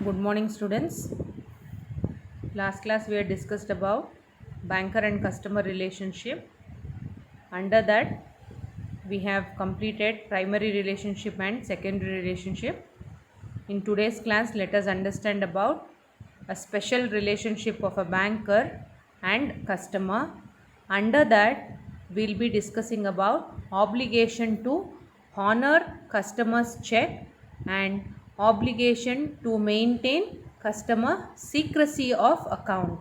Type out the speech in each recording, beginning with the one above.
Good morning, students. Last class we had discussed about banker and customer relationship. Under that we have completed primary relationship and secondary relationship. In today's class, let us understand about a special relationship of a banker and customer. Under that we'll be discussing about obligation to honor customers' check and obligation to maintain customer secrecy of account.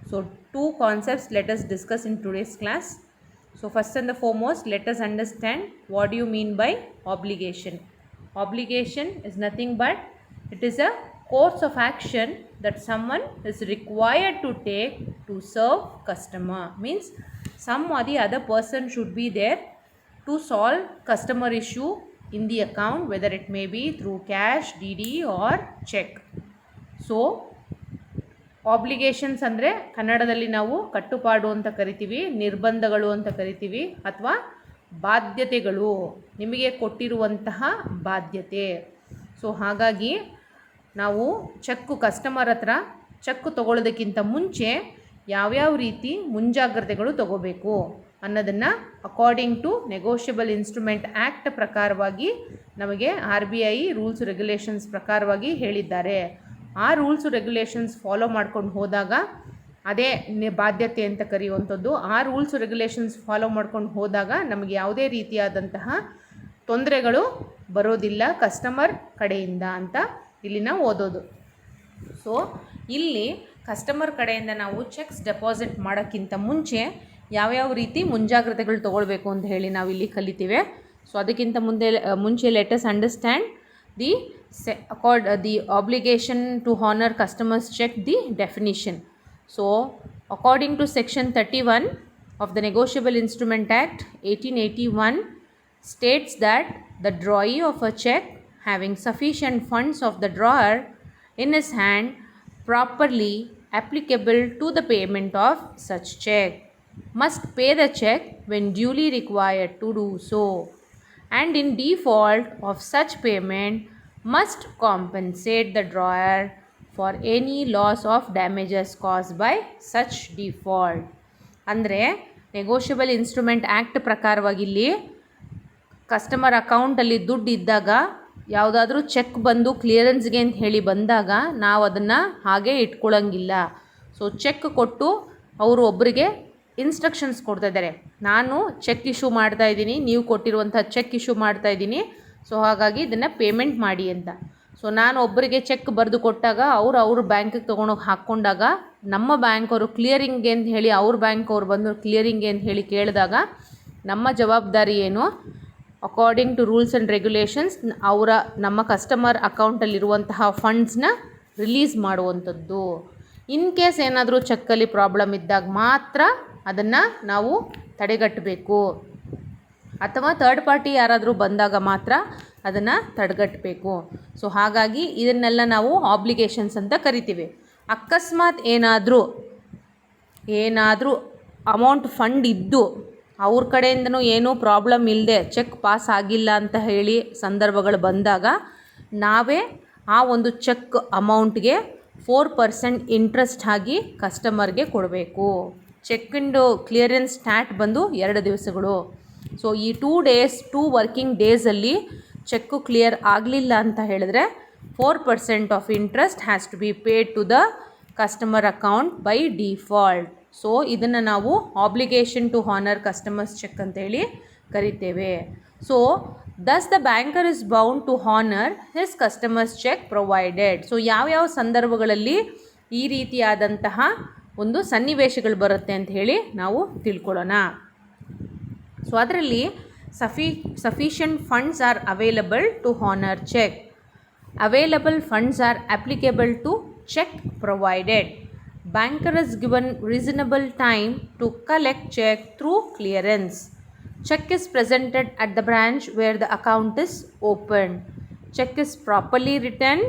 So two concepts let us discuss in today's class. So first and the foremost, let us understand what do you mean by obligation. Obligation is nothing but it is a course of action that someone is required to take to serve customer. Means some or the other person should be there to solve customer issue in the account, whether it may be through cash, DD or check. So obligations ಅಂದರೆ ಕನ್ನಡದಲ್ಲಿ ನಾವು ಕಟ್ಟುಪಾಡು ಅಂತ ಕರಿತೀವಿ, ನಿರ್ಬಂಧಗಳು ಅಂತ ಕರಿತೀವಿ, ಅಥವಾ ಬಾಧ್ಯತೆಗಳು, ನಿಮಗೆ ಕೊಟ್ಟಿರುವಂತಹ ಬಾಧ್ಯತೆ. ಸೊ ಹಾಗಾಗಿ ನಾವು ಕಸ್ಟಮರ್ ಹತ್ರ ಚೆಕ್ ತೊಗೊಳ್ಳೋದಕ್ಕಿಂತ ಮುಂಚೆ ಯಾವ್ಯಾವ ರೀತಿ ಮುಂಜಾಗ್ರತೆಗಳು ತಗೋಬೇಕು ಅನ್ನೋದನ್ನು according to negotiable instrument act ಪ್ರಕಾರವಾಗಿ ನಮಗೆ RBI ರೂಲ್ಸ್ ರೆಗ್ಯುಲೇಷನ್ಸ್ ಪ್ರಕಾರವಾಗಿ ಹೇಳಿದ್ದಾರೆ. ಆ ರೂಲ್ಸ್ ರೆಗ್ಯುಲೇಷನ್ಸ್ ಫಾಲೋ ಮಾಡ್ಕೊಂಡು ಹೋದಾಗ ಅದೇ ಬಾಧ್ಯತೆ ಅಂತ ಕರೆಯುವಂಥದ್ದು. ಆ ರೂಲ್ಸ್ ರೆಗ್ಯುಲೇಷನ್ಸ್ ಫಾಲೋ ಮಾಡ್ಕೊಂಡು ಹೋದಾಗ ನಮಗೆ ಯಾವುದೇ ರೀತಿಯಾದಂತಹ ತೊಂದರೆಗಳು ಬರೋದಿಲ್ಲ ಕಸ್ಟಮರ್ ಕಡೆಯಿಂದ ಅಂತ ಇಲ್ಲಿ ನಾವು ಓದೋದು. ಸೊ ಇಲ್ಲಿ ಕಸ್ಟಮರ್ ಕಡೆಯಿಂದ ನಾವು ಚೆಕ್ಸ್ ಡೆಪಾಸಿಟ್ ಮಾಡೋಕ್ಕಿಂತ ಮುಂಚೆ ಯಾವ್ಯಾವ ರೀತಿ ಮುಂಜಾಗ್ರತೆಗಳು ತೊಗೊಳ್ಬೇಕು ಅಂತ ಹೇಳಿ ನಾವಿಲ್ಲಿ ಕಲಿತೀವಿ. ಸೊ ಅದಕ್ಕಿಂತ ಮುಂಚೆ let us understand the obligation to honor customers check, the definition. So according to section 31 of the Negotiable Instrument Act 1881 states that the drawee of a check having sufficient funds of the drawer in his hand properly applicable to the payment of such check must pay the check when duly required to do so, and in default of such payment must compensate the drawer for any loss of damages caused by such default. ಅಂದರೆ negotiable instrument act ಪ್ರಕಾರವಾಗಿ ಇಲ್ಲಿ customer ಅಕೌಂಟಲ್ಲಿ ದುಡ್ಡು ಇದ್ದಾಗ ಯಾವುದಾದ್ರೂ check ಬಂದು ಕ್ಲಿಯರೆನ್ಸ್ಗೆ ಅಂತ ಹೇಳಿ ಬಂದಾಗ ನಾವು ಅದನ್ನು ಹಾಗೆ ಇಟ್ಕೊಳ್ಳೋಂಗಿಲ್ಲ. ಸೊ ಚೆಕ್ ಕೊಟ್ಟು ಅವರು ಒಬ್ಬರಿಗೆ ಇನ್ಸ್ಟ್ರಕ್ಷನ್ಸ್ ಕೊಡ್ತಾಯಿದ್ದಾರೆ, ನಾನು ಚೆಕ್ ಇಶ್ಯೂ ಮಾಡ್ತಾಯಿದ್ದೀನಿ, ನೀವು ಕೊಟ್ಟಿರುವಂಥ ಚೆಕ್ ಇಶ್ಯೂ ಮಾಡ್ತಾಯಿದ್ದೀನಿ, ಸೊ ಹಾಗಾಗಿ ಇದನ್ನು ಪೇಮೆಂಟ್ ಮಾಡಿ ಅಂತ. ಸೊ ನಾನು ಒಬ್ಬರಿಗೆ ಚೆಕ್ ಬರೆದು ಕೊಟ್ಟಾಗ ಅವ್ರ ಬ್ಯಾಂಕಿಗೆ ತೊಗೊಂಡೋಗಿ ಹಾಕ್ಕೊಂಡಾಗ ನಮ್ಮ ಬ್ಯಾಂಕ್ ಅವರು ಕ್ಲಿಯರಿಂಗ್ಗೆ ಅಂತ ಹೇಳಿ ಅವ್ರ ಬ್ಯಾಂಕ್ ಅವ್ರು ಬಂದು ಕ್ಲಿಯರಿಂಗ್ಗೆ ಅಂತ ಹೇಳಿ ಕೇಳಿದಾಗ ನಮ್ಮ ಜವಾಬ್ದಾರಿ ಏನು, according to rules and regulations ನಮ್ಮ ಕಸ್ಟಮರ್ ಅಕೌಂಟಲ್ಲಿರುವಂತಹ ಫಂಡ್ಸ್ನ ರಿಲೀಸ್ ಮಾಡುವಂಥದ್ದು. ಇನ್ ಕೇಸ್ ಏನಾದರೂ ಚೆಕ್ಕಲ್ಲಿ ಪ್ರಾಬ್ಲಮ್ ಇದ್ದಾಗ ಮಾತ್ರ ಅದನ್ನು ನಾವು ತಡೆಗಟ್ಟಬೇಕು, ಅಥವಾ ಥರ್ಡ್ ಪಾರ್ಟಿ ಯಾರಾದರೂ ಬಂದಾಗ ಮಾತ್ರ ಅದನ್ನು ತಡೆಗಟ್ಟಬೇಕು. ಸೊ ಹಾಗಾಗಿ ಇದನ್ನೆಲ್ಲ ನಾವು ಆಬ್ಲಿಗೇಷನ್ಸ್ ಅಂತ ಕರಿತೀವಿ. ಅಕಸ್ಮಾತ್ ಏನಾದರೂ ಅಮೌಂಟ್ ಫಂಡ್ ಇದ್ದು ಅವ್ರ ಕಡೆಯಿಂದನೂ ಏನೂ ಪ್ರಾಬ್ಲಮ್ ಇಲ್ಲದೆ ಚೆಕ್ ಪಾಸ್ ಆಗಿಲ್ಲ ಅಂತ ಹೇಳಿ ಸಂದರ್ಭಗಳು ಬಂದಾಗ ನಾವೇ ಆ ಒಂದು ಚೆಕ್ ಅಮೌಂಟ್ಗೆ 4% ಇಂಟ್ರೆಸ್ಟ್ ಆಗಿ ಕಸ್ಟಮರ್ಗೆ ಕೊಡಬೇಕು. ಚೆಕ್ಕಿಂದು ಕ್ಲಿಯರೆನ್ಸ್ ಸ್ಟಾಟ್ ಬಂದು 2 ದಿವಸಗಳು. ಸೊ ಈ 2 ವರ್ಕಿಂಗ್ ಡೇಸಲ್ಲಿ ಚೆಕ್ಕು ಕ್ಲಿಯರ್ ಆಗಲಿಲ್ಲ ಅಂತ ಹೇಳಿದ್ರೆ 4% of interest has to be paid to the customer account by default. So ಇದನ್ನು ನಾವು obligation to honour customers cheque ಅಂತೇಳಿ ಕರಿತೇವೆ. So thus the banker is bound to honour his customers cheque provided. So ಯಾವ್ಯಾವ ಸಂದರ್ಭಗಳಲ್ಲಿ ಈ ರೀತಿಯಾದಂತಹ ಒಂದು ಸನ್ನಿವೇಶಗಳು ಬರುತ್ತೆ ಅಂತ ಹೇಳಿ ನಾವು ತಿಳ್ಕೊಳ್ಳೋಣ. ಸೊ ಅದರಲ್ಲಿ sufficient funds are available to honor check. Available funds are applicable to check provided. Banker is given reasonable time to collect check through clearance. Check is presented at the branch where the account is opened. Check is properly written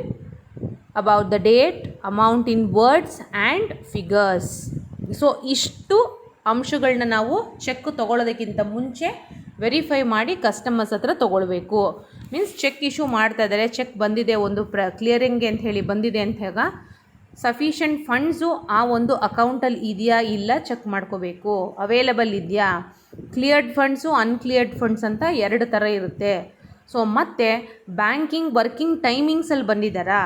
about the date, amount in words and figures. So ಇಷ್ಟು ಅಂಶಗಳನ್ನ ನಾವು check ತೊಗೊಳ್ಳೋದಕ್ಕಿಂತ ಮುಂಚೆ verify ಮಾಡಿ customers ಹತ್ರ ತೊಗೊಳ್ಬೇಕು. Means check issue ಮಾಡ್ತಾ ಇದ್ದಾರೆ, check ಬಂದಿದೆ ಒಂದು ಕ್ಲಿಯರಿಂಗ್ಗೆ ಅಂತ ಹೇಳಿ ಬಂದಿದೆ ಅಂತ ಹೇಗ ಸಫಿಷಿಯೆಂಟ್ ಫಂಡ್ಸು ಆ ಒಂದು ಅಕೌಂಟಲ್ಲಿ ಇದೆಯಾ ಇಲ್ಲ ಚೆಕ್ ಮಾಡ್ಕೋಬೇಕು. ಅವೈಲಬಲ್ ಇದೆಯಾ, ಕ್ಲಿಯರ್ಡ್ ಫಂಡ್ಸು ಅನ್ಕ್ಲಿಯರ್ಡ್ ಫಂಡ್ಸ್ ಅಂತ 2 ಥರ ಇರುತ್ತೆ. ಸೊ ಮತ್ತು ಬ್ಯಾಂಕಿಂಗ್ ವರ್ಕಿಂಗ್ ಟೈಮಿಂಗ್ಸಲ್ಲಿ ಬಂದಿದ್ದಾರಾ,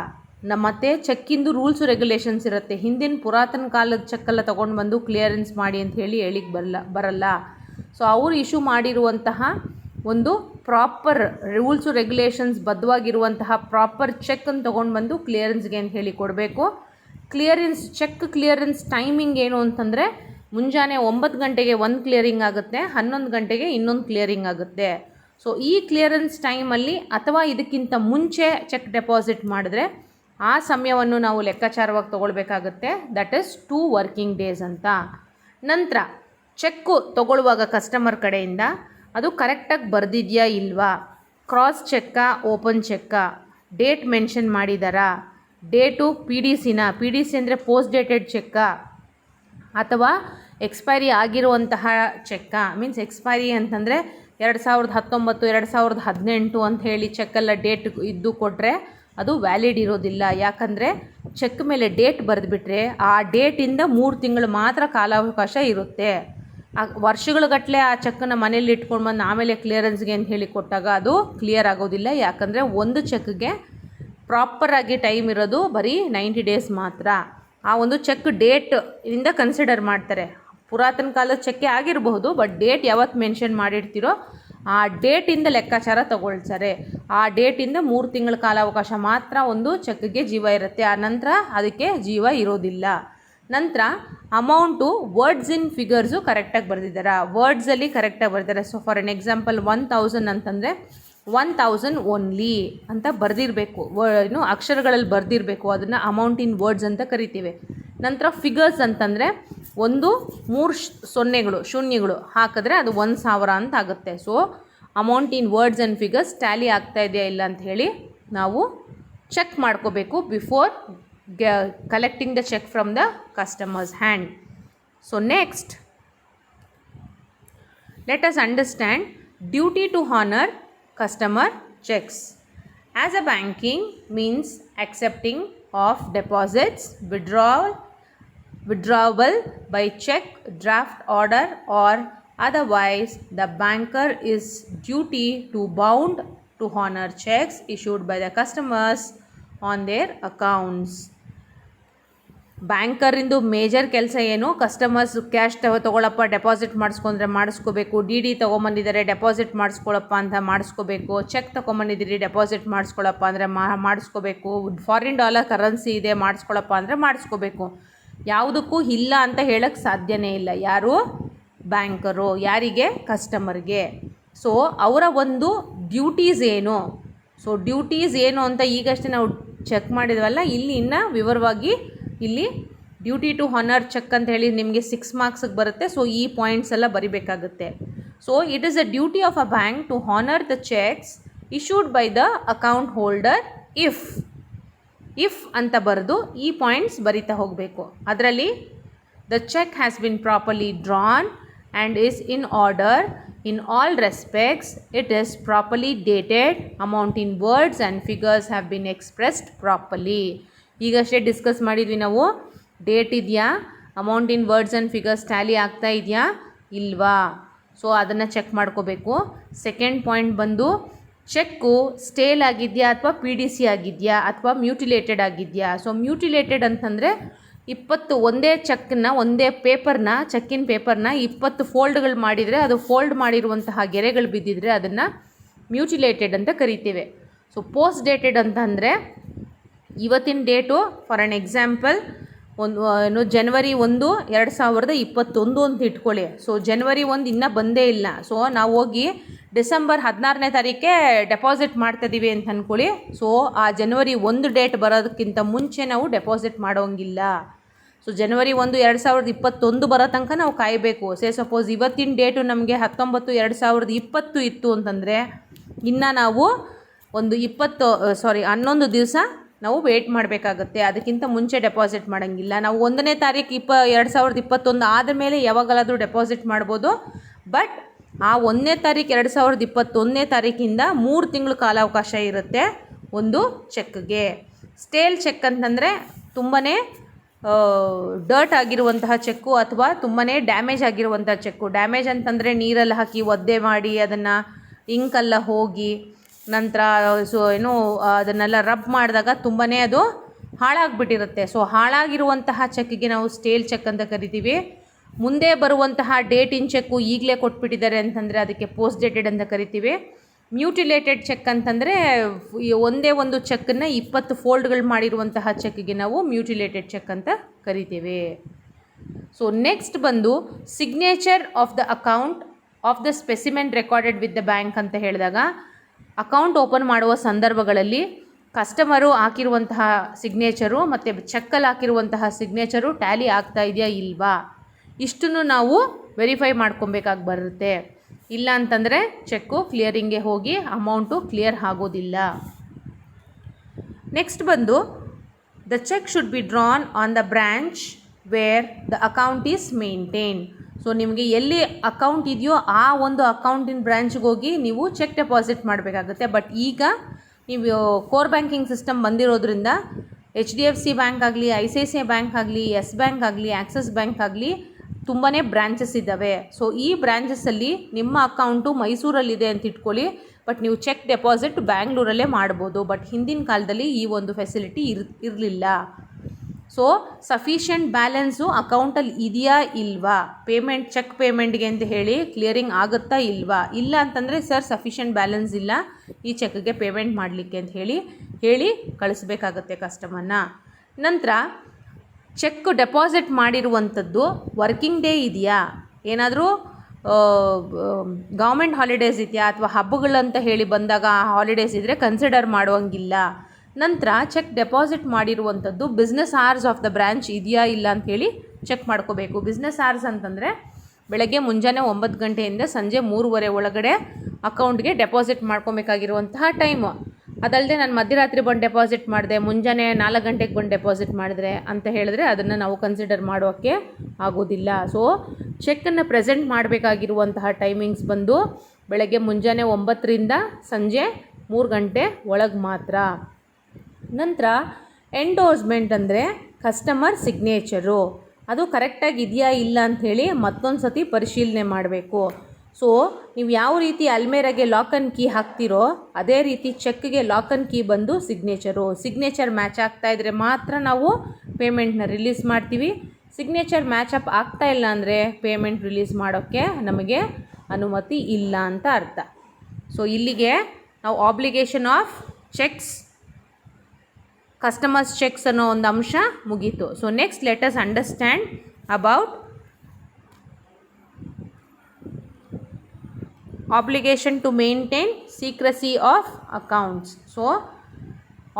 ಮತ್ತು ಚೆಕ್ಕಿಂದು ರೂಲ್ಸು ರೆಗ್ಯುಲೇಷನ್ಸ್ ಇರುತ್ತೆ. ಹಿಂದಿನ ಪುರಾತನ ಕಾಲದ ಚೆಕ್ಕೆಲ್ಲ ತೊಗೊಂಡು ಬಂದು ಕ್ಲಿಯರೆನ್ಸ್ ಮಾಡಿ ಅಂತ ಹೇಳಿ ಹೇಳಿಕ್ಕೆ ಬರಲ್ಲ. ಸೊ ಅವರು ಇಶ್ಯೂ ಮಾಡಿರುವಂತಹ ಒಂದು ಪ್ರಾಪರ್ ರೂಲ್ಸು ರೆಗ್ಯುಲೇಷನ್ಸ್ ಬದ್ಧವಾಗಿರುವಂತಹ ಪ್ರಾಪರ್ ಚೆಕ್ಕನ್ನು ತೊಗೊಂಡು ಬಂದು ಕ್ಲಿಯರೆನ್ಸ್ಗೆ ಅಂತ ಹೇಳಿ ಕೊಡಬೇಕು. ಚೆಕ್ ಕ್ಲಿಯರೆನ್ಸ್ ಟೈಮಿಂಗ್ ಏನು ಅಂತಂದರೆ ಮುಂಜಾನೆ 9 ಗಂಟೆಗೆ ಒಂದು ಕ್ಲಿಯರಿಂಗ್ ಆಗುತ್ತೆ, 11 ಗಂಟೆಗೆ ಇನ್ನೊಂದು ಕ್ಲಿಯರಿಂಗ್ ಆಗುತ್ತೆ. ಸೊ ಈ ಕ್ಲಿಯರೆನ್ಸ್ ಟೈಮಲ್ಲಿ ಅಥವಾ ಇದಕ್ಕಿಂತ ಮುಂಚೆ ಚೆಕ್ ಡೆಪಾಸಿಟ್ ಮಾಡಿದ್ರೆ ಆ ಸಮಯವನ್ನು ನಾವು ಲೆಕ್ಕಾಚಾರವಾಗಿ ತೊಗೊಳ್ಬೇಕಾಗುತ್ತೆ. ದಟ್ ಈಸ್ 2 ವರ್ಕಿಂಗ್ ಡೇಸ್ ಅಂತ. ನಂತರ ಚೆಕ್ಕು ತೊಗೊಳ್ಳುವಾಗ ಕಸ್ಟಮರ್ ಕಡೆಯಿಂದ ಅದು ಕರೆಕ್ಟಾಗಿ ಬರೆದಿದೆಯಾ ಇಲ್ವಾ, ಕ್ರಾಸ್ ಚೆಕ್ಕಾ ಓಪನ್ ಚೆಕ್ಕಾ, ಡೇಟ್ ಮೆನ್ಷನ್ ಮಾಡಿದಾರಾ, ಡೇಟು ಪಿ ಡಿ ಸಿ ಅಂದರೆ ಪೋಸ್ಟ್ ಡೇಟೆಡ್ ಚೆಕ್ಕಾ ಅಥವಾ ಎಕ್ಸ್ಪೈರಿ ಆಗಿರುವಂತಹ ಚೆಕ್ಕಾ. ಮೀನ್ಸ್ ಎಕ್ಸ್ಪೈರಿ ಅಂತಂದರೆ 2019 2018 ಅಂತ ಹೇಳಿ ಚೆಕ್ಕೆಲ್ಲ ಡೇಟ್ ಇದ್ದು ಕೊಟ್ಟರೆ ಅದು ವ್ಯಾಲಿಡ್ ಇರೋದಿಲ್ಲ. ಯಾಕಂದರೆ ಚೆಕ್ ಮೇಲೆ ಡೇಟ್ ಬರೆದುಬಿಟ್ರೆ ಆ ಡೇಟಿಂದ 3 ತಿಂಗಳು ಮಾತ್ರ ಕಾಲಾವಕಾಶ ಇರುತ್ತೆ. ವರ್ಷಗಳುಗಟ್ಟಲೆ ಆ ಚೆಕ್ಕನ್ನು ಮನೇಲಿ ಇಟ್ಕೊಂಡು ಬಂದು ಆಮೇಲೆ ಕ್ಲಿಯರೆನ್ಸ್ಗೆ ಅಂತ ಹೇಳಿ ಕೊಟ್ಟಾಗ ಅದು ಕ್ಲಿಯರ್ ಆಗೋದಿಲ್ಲ. ಯಾಕಂದರೆ ಒಂದು ಚೆಕ್ಗೆ ಪ್ರಾಪರಾಗಿ ಟೈಮ್ ಇರೋದು ಬರೀ 90 ಡೇಸ್ ಮಾತ್ರ. ಆ ಒಂದು ಚೆಕ್ ಡೇಟ್ ಇಂದ ಕನ್ಸಿಡರ್ ಮಾಡ್ತಾರೆ. ಪುರಾತನ ಕಾಲದ ಚೆಕ್ಕೆ ಆಗಿರಬಹುದು, ಬಟ್ ಡೇಟ್ ಯಾವತ್ತು ಮೆನ್ಷನ್ ಮಾಡಿರ್ತೀರೋ ಆ ಡೇಟಿಂದ ಲೆಕ್ಕಾಚಾರ ತಗೊಳ್ತಾರೆ. ಆ ಡೇಟಿಂದ 3 ತಿಂಗಳ ಕಾಲಾವಕಾಶ ಮಾತ್ರ ಒಂದು ಚೆಕ್ಗೆ ಜೀವ ಇರುತ್ತೆ, ಆ ನಂತರ ಅದಕ್ಕೆ ಜೀವ ಇರೋದಿಲ್ಲ. ನಂತರ ಅಮೌಂಟು ವರ್ಡ್ಸ್ ಇನ್ ಫಿಗರ್ಸು ಕರೆಕ್ಟಾಗಿ ಬರೆದಿದ್ದಾರೆ, ವರ್ಡ್ಸಲ್ಲಿ ಕರೆಕ್ಟಾಗಿ ಬರೆದಿದ್ದಾರೆ. ಸೊ ಫಾರ್ ಎನ್ ಎಕ್ಸಾಂಪಲ್ 1000 ಅಂತಂದರೆ 1000 ಓನ್ಲಿ ಅಂತ ಬರೆದಿರಬೇಕು, ಅಕ್ಷರಗಳಲ್ಲಿ ಬರೆದಿರಬೇಕು. ಅದನ್ನು ಅಮೌಂಟ್ ಇನ್ ವರ್ಡ್ಸ್ ಅಂತ ಕರಿತೀವಿ. ನಂತರ ಫಿಗರ್ಸ್ ಅಂತಂದರೆ 3 ಶೂನ್ಯಗಳು ಹಾಕಿದ್ರೆ ಅದು 1000 ಅಂತ ಆಗುತ್ತೆ. So amount in words and figures Tally ಆಗ್ತಾ ಇದೆಯಾ ಇಲ್ಲ ಅಂತ ಹೇಳಿ ನಾವು ಚೆಕ್ ಮಾಡ್ಕೋಬೇಕು before collecting the check from the customer's hand. So next, let us understand duty to honor customer checks. As a banking means accepting of deposits, withdrawal by check, draft order or otherwise, the banker is duty to bound to honor checks issued by the customers on their accounts. ಬ್ಯಾಂಕರಿಂದು major ಕೆಲಸ ಏನು, customers cash ತೊಗೊಳಪ್ಪ deposit ಮಾಡಿಸ್ಕೊಂಡ್ರೆ ಮಾಡಿಸ್ಕೋಬೇಕು, D ತೊಗೊಂಬಂದಿದ್ದಾರೆ deposit ಮಾಡಿಸ್ಕೊಳಪ್ಪ ಅಂತ ಮಾಡಿಸ್ಕೋಬೇಕು, ಚೆಕ್ ತೊಗೊಂಬಂದಿದ್ದೀರಿ ಡೆಪಾಸಿಟ್ ಮಾಡಿಸ್ಕೊಳಪ್ಪ ಅಂದರೆ ಮಾಡಿಸ್ಕೋಬೇಕು, ಫಾರಿನ್ ಡಾಲರ್ ಕರೆನ್ಸಿ ಇದೆ ಮಾಡಿಸ್ಕೊಳಪ್ಪ ಅಂದರೆ ಮಾಡಿಸ್ಕೋಬೇಕು. ಯಾವುದಕ್ಕೂ ಇಲ್ಲ ಅಂತ ಹೇಳೋಕ್ಕೆ ಸಾಧ್ಯನೇ ಇಲ್ಲ. ಯಾರು ಬ್ಯಾಂಕರು, ಯಾರಿಗೆ, ಕಸ್ಟಮರ್ಗೆ. ಸೊ ಅವರ ಒಂದು ಡ್ಯೂಟೀಸ್ ಏನು, ಸೊ ಡ್ಯೂಟೀಸ್ ಏನು ಅಂತ ಈಗಷ್ಟೇ ನಾವು ಚೆಕ್ ಮಾಡಿದ್ವಲ್ಲ, ಇಲ್ಲಿ ಇನ್ನೂ ವಿವರವಾಗಿ ಇಲ್ಲಿ ಡ್ಯೂಟಿ ಟು ಹಾನರ್ ಚೆಕ್ ಅಂತ ಹೇಳಿ ನಿಮಗೆ 6 ಮಾರ್ಕ್ಸಿಗೆ ಬರುತ್ತೆ. ಸೊ ಈ ಪಾಯಿಂಟ್ಸ್ ಎಲ್ಲ ಬರಿಬೇಕಾಗುತ್ತೆ. So it is a duty of a bank to honour the cheques issued by the account holder if ಅಂತ ಬರೆದು ಈ ಪಾಯಿಂಟ್ಸ್ ಬರಿತಾ ಹೋಗಬೇಕು. ಅದರಲ್ಲಿ the cheque has been properly drawn and is in order in all respects, it is properly dated, amount in words and figures have been expressed properly. ಈಗಷ್ಟೇ discuss ಮಾಡಿದ್ವಿ ನಾವು, date ಇದೆಯಾ, amount in words and figures Tally ಆಗ್ತಾ ಇದೆಯಾ ಇಲ್ವಾ, so ಅದನ್ನು check ಮಾಡ್ಕೋಬೇಕು. Second point ಬಂದು ಚೆಕ್ಕು ಸ್ಟೇಲ್ ಆಗಿದೆಯಾ ಅಥವಾ PDC ಆಗಿದೆಯಾ ಅಥವಾ ಮ್ಯೂಟಿಲೇಟೆಡ್ ಆಗಿದೆಯಾ. ಸೊ ಮ್ಯೂಟಿಲೇಟೆಡ್ ಅಂತಂದರೆ 20 ಒಂದೇ ಚೆಕ್ಕಿನ ಪೇಪರ್ನ 20 ಫೋಲ್ಡ್ಗಳು ಮಾಡಿದರೆ ಅದು ಫೋಲ್ಡ್ ಮಾಡಿರುವಂತಹ ಗೆರೆಗಳು ಬಿದ್ದಿದ್ರೆ ಅದನ್ನು ಮ್ಯೂಟಿಲೇಟೆಡ್ ಅಂತ ಕರಿತೇವೆ. ಸೊ ಪೋಸ್ಟ್ ಡೇಟೆಡ್ ಅಂತಂದರೆ ಇವತ್ತಿನ ಡೇಟು, ಫಾರ್ ಆನ್ ಎಕ್ಸಾಂಪಲ್ ಜನವರಿ 1 2021 ಅಂತ ಇಟ್ಕೊಳ್ಳಿ. ಸೊ ಜನವರಿ 1 ಇನ್ನೂ ಬಂದೇ ಇಲ್ಲ. ಸೊ ನಾವು ಹೋಗಿ ಡಿಸೆಂಬರ್ 16ನೇ ತಾರೀಕೆ ಡೆಪಾಸಿಟ್ ಮಾಡ್ತಾಯಿದ್ದೀವಿ ಅಂತ ಅಂದ್ಕೊಳ್ಳಿ. ಸೊ ಆ ಜನವರಿ 1 ಡೇಟ್ ಬರೋದಕ್ಕಿಂತ ಮುಂಚೆ ನಾವು ಡೆಪಾಸಿಟ್ ಮಾಡೋಂಗಿಲ್ಲ. ಸೊ ಜನವರಿ 1 2021 ಬರೋ ತನಕ ನಾವು ಕಾಯಬೇಕು. ಸಪೋಸ್ ಇವತ್ತಿನ ಡೇಟು ನಮಗೆ 19/2020 ಇತ್ತು ಅಂತಂದರೆ ಇನ್ನು ನಾವು ಒಂದು 11 ದಿವಸ ನಾವು ವೇಟ್ ಮಾಡಬೇಕಾಗುತ್ತೆ. ಅದಕ್ಕಿಂತ ಮುಂಚೆ ಡೆಪಾಸಿಟ್ ಮಾಡೋಂಗಿಲ್ಲ. ನಾವು 1ನೇ ತಾರೀಕು 2021 ಆದ ಮೇಲೆ ಯಾವಾಗಲಾದರೂ ಡೆಪಾಸಿಟ್ ಮಾಡ್ಬೋದು. ಬಟ್ ಆ 1ನೇ ತಾರೀಕು 2021ನೇ ತಾರೀಕಿಂದ 3 ತಿಂಗಳು ಕಾಲಾವಕಾಶ ಇರುತ್ತೆ ಒಂದು ಚೆಕ್ಗೆ. ಸ್ಟೇಲ್ ಚೆಕ್ ಅಂತಂದರೆ ತುಂಬಾ ಡರ್ಟ್ ಆಗಿರುವಂತಹ ಚೆಕ್ಕು ಅಥವಾ ತುಂಬಾ ಡ್ಯಾಮೇಜ್ ಆಗಿರುವಂಥ ಚೆಕ್ಕು. ಡ್ಯಾಮೇಜ್ ಅಂತಂದರೆ ನೀರಲ್ಲಿ ಹಾಕಿ ಒದ್ದೆ ಮಾಡಿ ಅದನ್ನು ಇಂಕೆಲ್ಲ ಹೋಗಿ ನಂತರ ಅದನ್ನೆಲ್ಲ ರಬ್ ಮಾಡಿದಾಗ ತುಂಬಾ ಅದು ಹಾಳಾಗಿಬಿಟ್ಟಿರುತ್ತೆ. ಸೊ ಹಾಳಾಗಿರುವಂತಹ ಚೆಕ್ಗೆ ನಾವು ಸ್ಟೇಲ್ ಚೆಕ್ ಅಂತ ಕರಿತೀವಿ. ಮುಂದೆ ಬರುವಂತಹ ಡೇಟಿನ ಚೆಕ್ಕು ಈಗಲೇ ಕೊಟ್ಬಿಟ್ಟಿದ್ದಾರೆ ಅಂತಂದರೆ ಅದಕ್ಕೆ ಪೋಸ್ಟ್ ಡೇಟೆಡ್ ಅಂತ ಕರಿತೀವಿ. ಮ್ಯೂಟಿಲೇಟೆಡ್ ಚೆಕ್ ಅಂತಂದರೆ ಒಂದೇ ಒಂದು ಚೆಕ್ಕನ್ನು 20 ಫೋಲ್ಡ್ಗಳು ಮಾಡಿರುವಂತಹ ಚೆಕ್ಗೆ ನಾವು ಮ್ಯೂಟಿಲೇಟೆಡ್ ಚೆಕ್ ಅಂತ ಕರಿತೀವಿ. ಸೊ ನೆಕ್ಸ್ಟ್ ಬಂದು signature of the account of the specimen recorded with the bank ಅಂತ ಹೇಳಿದಾಗ, ಅಕೌಂಟ್ ಓಪನ್ ಮಾಡುವ ಸಂದರ್ಭಗಳಲ್ಲಿ ಕಸ್ಟಮರು ಹಾಕಿರುವಂತಹ ಸಿಗ್ನೇಚರು ಮತ್ತು ಚೆಕ್ಕಲ್ಲಿ ಹಾಕಿರುವಂತಹ ಸಿಗ್ನೇಚರು ಟ್ಯಾಲಿ ಆಗ್ತಾ ಇದೆಯಾ ಇಲ್ವಾ, ಇಷ್ಟನ್ನು ನಾವು ವೆರಿಫೈ ಮಾಡ್ಕೊಬೇಕಾಗಿ ಬರುತ್ತೆ. ಇಲ್ಲ ಅಂತಂದರೆ ಚೆಕ್ಕು ಕ್ಲಿಯರಿಂಗ್ಗೆ ಹೋಗಿ ಅಮೌಂಟು ಕ್ಲಿಯರ್ ಆಗೋದಿಲ್ಲ. ನೆಕ್ಸ್ಟ್ ಬಂದು the cheque should be drawn on the branch where the account is maintain. So ನಿಮಗೆ ಎಲ್ಲಿ ಅಕೌಂಟ್ ಇದೆಯೋ ಆ ಒಂದು ಅಕೌಂಟಿನ ಬ್ರ್ಯಾಂಚ್ಗೆ ಹೋಗಿ ನೀವು ಚೆಕ್ ಡೆಪಾಸಿಟ್ ಮಾಡಬೇಕಾಗುತ್ತೆ. ಬಟ್ ಈಗ ನೀವು ಕೋರ್ ಬ್ಯಾಂಕಿಂಗ್ ಸಿಸ್ಟಮ್ ಬಂದಿರೋದ್ರಿಂದ HDFC ಬ್ಯಾಂಕ್ ಆಗಲಿ, ICICI ಬ್ಯಾಂಕ್ ಆಗಲಿ, ಯೆಸ್ ಬ್ಯಾಂಕ್ ಆಗಲಿ, ಆಕ್ಸಿಸ್ ಬ್ಯಾಂಕ್ ಆಗಲಿ ತುಂಬಾ ಬ್ರ್ಯಾಂಚಸ್ ಇದ್ದಾವೆ. ಸೊ ಈ ಬ್ರ್ಯಾಂಚಸ್ಸಲ್ಲಿ ನಿಮ್ಮ ಅಕೌಂಟು ಮೈಸೂರಲ್ಲಿದೆ ಅಂತ ಇಟ್ಕೊಳ್ಳಿ, ಬಟ್ ನೀವು ಚೆಕ್ ಡೆಪಾಸಿಟ್ ಬ್ಯಾಂಗ್ಳೂರಲ್ಲೇ ಮಾಡ್ಬೋದು. ಬಟ್ ಹಿಂದಿನ ಕಾಲದಲ್ಲಿ ಈ ಒಂದು ಫೆಸಿಲಿಟಿ ಇರಲಿಲ್ಲ. ಸೊ ಸಫಿಷಿಯೆಂಟ್ ಬ್ಯಾಲೆನ್ಸು ಅಕೌಂಟಲ್ಲಿ ಇದೆಯಾ ಇಲ್ವಾ, ಪೇಮೆಂಟ್ ಚೆಕ್ ಪೇಮೆಂಟ್ಗೆ ಅಂತ ಹೇಳಿ ಕ್ಲಿಯರಿಂಗ್ ಆಗುತ್ತಾ ಇಲ್ವಾ, ಇಲ್ಲ ಅಂತಂದರೆ ಸರ್ ಸಫಿಷಿಯೆಂಟ್ ಬ್ಯಾಲೆನ್ಸ್ ಇಲ್ಲ ಈ ಚೆಕ್ಗೆ ಪೇಮೆಂಟ್ ಮಾಡಲಿಕ್ಕೆ ಅಂತ ಹೇಳಿ ಕಳಿಸ್ಬೇಕಾಗತ್ತೆ ಕಸ್ಟಮರ್ನ. ನಂತರ ಚೆಕ್ ಡೆಪಾಸಿಟ್ ಮಾಡಿರುವಂಥದ್ದು ವರ್ಕಿಂಗ್ ಡೇ ಇದೆಯಾ, ಏನಾದರೂ ಗೌರ್ಮೆಂಟ್ ಹಾಲಿಡೇಸ್ ಇದೆಯಾ ಅಥವಾ ಹಬ್ಬಗಳಂತ ಹೇಳಿ ಬಂದಾಗ ಆ ಹಾಲಿಡೇಸ್ ಇದ್ದರೆ ಕನ್ಸಿಡರ್ ಮಾಡುವಂಗಿಲ್ಲ. ನಂತರ ಚೆಕ್ ಡೆಪಾಸಿಟ್ ಮಾಡಿರುವಂಥದ್ದು business hours of the branch ಇದೆಯಾ ಇಲ್ಲ ಅಂಥೇಳಿ ಚೆಕ್ ಮಾಡ್ಕೋಬೇಕು. ಬಿಸ್ನೆಸ್ ಅವರ್ಸ್ ಅಂತಂದರೆ ಬೆಳಗ್ಗೆ ಮುಂಜಾನೆ 9 ಗಂಟೆಯಿಂದ ಸಂಜೆ 3:30 ಒಳಗಡೆ ಅಕೌಂಟ್ಗೆ ಡೆಪಾಸಿಟ್ ಮಾಡ್ಕೊಬೇಕಾಗಿರುವಂತಹ ಟೈಮು. ಅದಲ್ಲದೆ ನಾನು ಮಧ್ಯರಾತ್ರಿ ಬಂದು ಡೆಪಾಸಿಟ್ ಮಾಡಿದೆ, ಮುಂಜಾನೆ 4 ಗಂಟೆಗೆ ಬಂದು ಡೆಪಾಸಿಟ್ ಮಾಡಿದ್ರೆ ಅಂತ ಹೇಳಿದ್ರೆ ಅದನ್ನು ನಾವು ಕನ್ಸಿಡರ್ ಮಾಡೋಕ್ಕೆ ಆಗೋದಿಲ್ಲ. ಸೊ ಚೆಕ್ಕನ್ನು ಪ್ರೆಸೆಂಟ್ ಮಾಡಬೇಕಾಗಿರುವಂತಹ ಟೈಮಿಂಗ್ಸ್ ಬಂದು ಬೆಳಗ್ಗೆ ಮುಂಜಾನೆ 9ರಿಂದ ಸಂಜೆ 3 ಗಂಟೆ ಒಳಗೆ ಮಾತ್ರ. ನಂತರ ಎಂಡೋರ್ಸ್ಮೆಂಟ್ ಅಂದರೆ ಕಸ್ಟಮರ್ ಸಿಗ್ನೇಚರು, ಅದು ಕರೆಕ್ಟಾಗಿ ಇದೆಯಾ ಇಲ್ಲ ಅಂಥೇಳಿ ಮತ್ತೊಂದು ಸತಿ ಪರಿಶೀಲನೆ ಮಾಡಬೇಕು. ಸೊ ನೀವು ಯಾವ ರೀತಿ ಅಲ್ಮೇರಾಗೆ ಲಾಕ್ ಆ್ಯಂಡ್ ಕೀ ಹಾಕ್ತಿರೋ ಅದೇ ರೀತಿ ಚೆಕ್ಗೆ ಲಾಕ್ ಆ್ಯಂಡ್ ಕೀ ಬಂದು ಸಿಗ್ನೇಚರ್ ಮ್ಯಾಚ್ ಆಗ್ತಾ ಇದ್ದರೆ ಮಾತ್ರ ನಾವು ಪೇಮೆಂಟ್ನ ರಿಲೀಸ್ ಮಾಡ್ತೀವಿ. ಸಿಗ್ನೇಚರ್ ಮ್ಯಾಚ್ ಅಪ್ ಆಗ್ತಾ ಇಲ್ಲ ಅಂದರೆ ಪೇಮೆಂಟ್ ರಿಲೀಸ್ ಮಾಡೋಕ್ಕೆ ನಮಗೆ ಅನುಮತಿ ಇಲ್ಲ ಅಂತ ಅರ್ಥ. ಸೊ ಇಲ್ಲಿಗೆ ನಾವು obligation of cheques, customers cheques ಅನ್ನೋ ಒಂದು ಅಂಶ ಮುಗೀತು. So next let us understand about obligation to maintain secrecy of accounts. So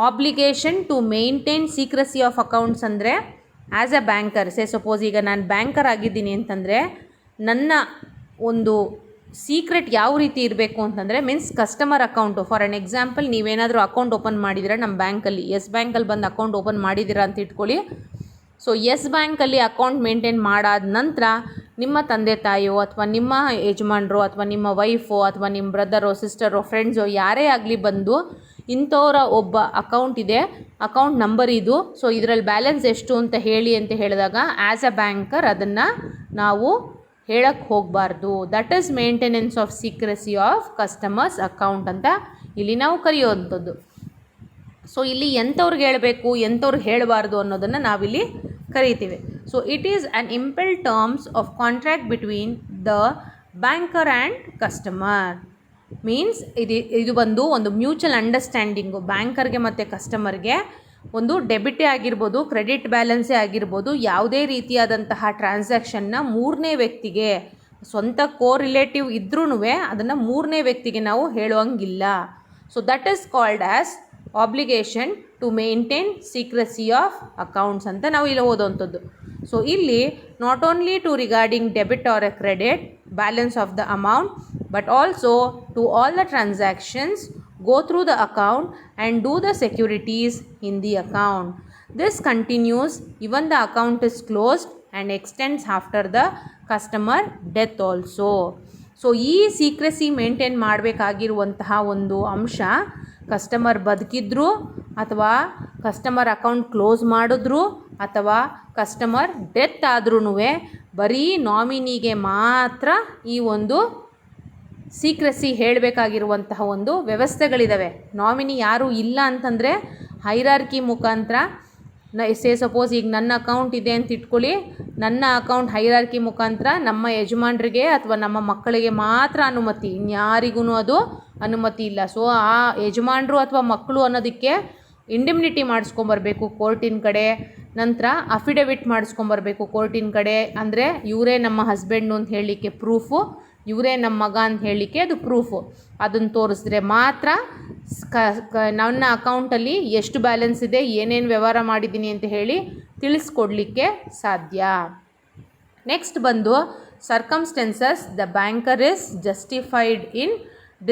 obligation to maintain secrecy of accounts ಅಂದರೆ ಆ್ಯಸ್ ಅ ಬ್ಯಾಂಕರ್, ಸಪೋಸ್ ಈಗ ನಾನು ಬ್ಯಾಂಕರ್ ಆಗಿದ್ದೀನಿ ಅಂತಂದರೆ ನನ್ನ ಒಂದು ಸೀಕ್ರೆಟ್ ಯಾವ ರೀತಿ ಇರಬೇಕು ಅಂತಂದರೆ means customer account. For an example ನೀವೇನಾದರೂ ಅಕೌಂಟ್ ಓಪನ್ ಮಾಡಿದ್ದೀರಾ ನಮ್ಮ ಬ್ಯಾಂಕಲ್ಲಿ, ಯೆಸ್ ಬ್ಯಾಂಕಲ್ಲಿ ಬಂದು ಅಕೌಂಟ್ ಓಪನ್ ಮಾಡಿದ್ದೀರಾ ಅಂತ ಇಟ್ಕೊಳ್ಳಿ. ಸೊ ಯೆಸ್ ಬ್ಯಾಂಕಲ್ಲಿ ಅಕೌಂಟ್ ಮೇಂಟೈನ್ ಮಾಡಾದ ನಂತರ ನಿಮ್ಮ ತಂದೆ ತಾಯಿಯೋ ಅಥವಾ ನಿಮ್ಮ ಯಜಮಾನರು ಅಥವಾ ನಿಮ್ಮ ವೈಫೋ ಅಥವಾ ನಿಮ್ಮ ಬ್ರದರೋ ಸಿಸ್ಟರೋ ಫ್ರೆಂಡ್ಸೋ ಯಾರೇ ಆಗಲಿ ಬಂದು ಇಂಥವರ ಒಬ್ಬ ಅಕೌಂಟ್ ಇದೆ, ಅಕೌಂಟ್ ನಂಬರ್ ಇದು, ಸೊ ಇದರಲ್ಲಿ ಬ್ಯಾಲೆನ್ಸ್ ಎಷ್ಟು ಅಂತ ಹೇಳಿದಾಗ ಆ್ಯಸ್ ಅ ಬ್ಯಾಂಕರ್ ಅದನ್ನು ನಾವು ಹೇಳಕ್ಕೆ ಹೋಗಬಾರ್ದು. That is maintenance of secrecy of customers account ಅಂತ ಇಲ್ಲಿ ನಾವು ಕರೆಯುವಂಥದ್ದು. ಸೊ ಇಲ್ಲಿ ಎಂಥವ್ರಿಗೆ ಹೇಳಬೇಕು ಎಂಥವ್ರಿಗೆ ಹೇಳಬಾರ್ದು ಅನ್ನೋದನ್ನು ನಾವಿಲ್ಲಿ ಕರಿತೀವಿ. So it is an implied terms of contract between the banker and customer. Means ಇದು ಬಂದು ಒಂದು ಮ್ಯೂಚುವಲ್ ಅಂಡರ್ಸ್ಟ್ಯಾಂಡಿಂಗು ಬ್ಯಾಂಕರ್ಗೆ ಮತ್ತು ಕಸ್ಟಮರ್ಗೆ. ಒಂದು ಡೆಬಿಟೇ ಆಗಿರ್ಬೋದು, ಕ್ರೆಡಿಟ್ ಬ್ಯಾಲೆನ್ಸೇ ಆಗಿರ್ಬೋದು, ಯಾವುದೇ ರೀತಿಯಾದಂತಹ ಟ್ರಾನ್ಸಾಕ್ಷನ್ನ ಮೂರನೇ ವ್ಯಕ್ತಿಗೆ, ಸ್ವಂತ ಕೋ ರಿಲೇಟಿವ್ ಇದ್ರೂ ಅದನ್ನು ಮೂರನೇ ವ್ಯಕ್ತಿಗೆ ನಾವು ಹೇಳುವಂಗಿಲ್ಲ. So that is called as obligation to maintain secrecy of accounts ಅಂತ ನಾವು ಇಲ್ಲಿ ಓದೋವಂಥದ್ದು. ಸೊ ಇಲ್ಲಿ not only to regarding debit or a credit balance of the amount but also to all the transactions go through the account and do the securities in the account. This continues even the account is closed and extends after the customer death also. So ಈ secrecy maintain ಮಾಡಬೇಕಾಗಿರುವಂತಹ ಒಂದು ಅಂಶ customer ಬದುಕಿದ್ರು ಅಥವಾ customer account close ಮಾಡಿದ್ರು ಅಥವಾ customer death ಆದ್ರೂ ಬರೀ ನಾಮಿನಿಗೆ ಮಾತ್ರ ಈ ಒಂದು ಸೀಕ್ರೆಸಿ ಹೇಳಬೇಕಾಗಿರುವಂತಹ ಒಂದು ವ್ಯವಸ್ಥೆಗಳಿದ್ದಾವೆ. ನಾಮಿನಿ ಯಾರೂ ಇಲ್ಲ ಅಂತಂದರೆ ಹೈರಾರ್ಕಿ ಮುಖಾಂತರ ಸಪೋಸ್ ಈಗ ನನ್ನ ಅಕೌಂಟ್ ಇದೆ ಅಂತ ಇಟ್ಕೊಳ್ಳಿ, ನನ್ನ ಅಕೌಂಟ್ ಹೈರಾರ್ಕಿ ಮುಖಾಂತರ ನಮ್ಮ ಯಜಮಾನರಿಗೆ ಅಥವಾ ನಮ್ಮ ಮಕ್ಕಳಿಗೆ ಮಾತ್ರ ಅನುಮತಿ, ಇನ್ಯಾರಿಗೂ ಅದು ಅನುಮತಿ ಇಲ್ಲ. ಸೊ ಆ ಯಜಮಾನರು ಅಥವಾ ಮಕ್ಕಳು ಅನ್ನೋದಕ್ಕೆ ಇಂಡಿಮ್ನಿಟಿ ಮಾಡಿಸ್ಕೊಂಬರ್ಬೇಕು ಕೋರ್ಟಿನ ಕಡೆ, ನಂತರ ಅಫಿಡವಿಟ್ ಮಾಡಿಸ್ಕೊಂಬರ್ಬೇಕು ಕೋರ್ಟಿನ ಕಡೆ. ಅಂದರೆ ಇವರೇ ನಮ್ಮ ಹಸ್ಬೆಂಡು ಅಂತ ಹೇಳಲಿಕ್ಕೆ ಪ್ರೂಫು, ಇವರೇ ನಮ್ಮ ಮಗ ಅಂತ ಹೇಳಲಿಕ್ಕೆ ಅದು ಪ್ರೂಫು. ಅದನ್ನು ತೋರಿಸಿದ್ರೆ ಮಾತ್ರ ನನ್ನ ಅಕೌಂಟಲ್ಲಿ ಎಷ್ಟು ಬ್ಯಾಲೆನ್ಸ್ ಇದೆ, ಏನೇನು ವ್ಯವಹಾರ ಮಾಡಿದ್ದೀನಿ ಅಂತ ಹೇಳಿ ತಿಳಿಸ್ಕೊಡ್ಲಿಕ್ಕೆ ಸಾಧ್ಯ. ನೆಕ್ಸ್ಟ್ ಬಂದು circumstances the banker is justified in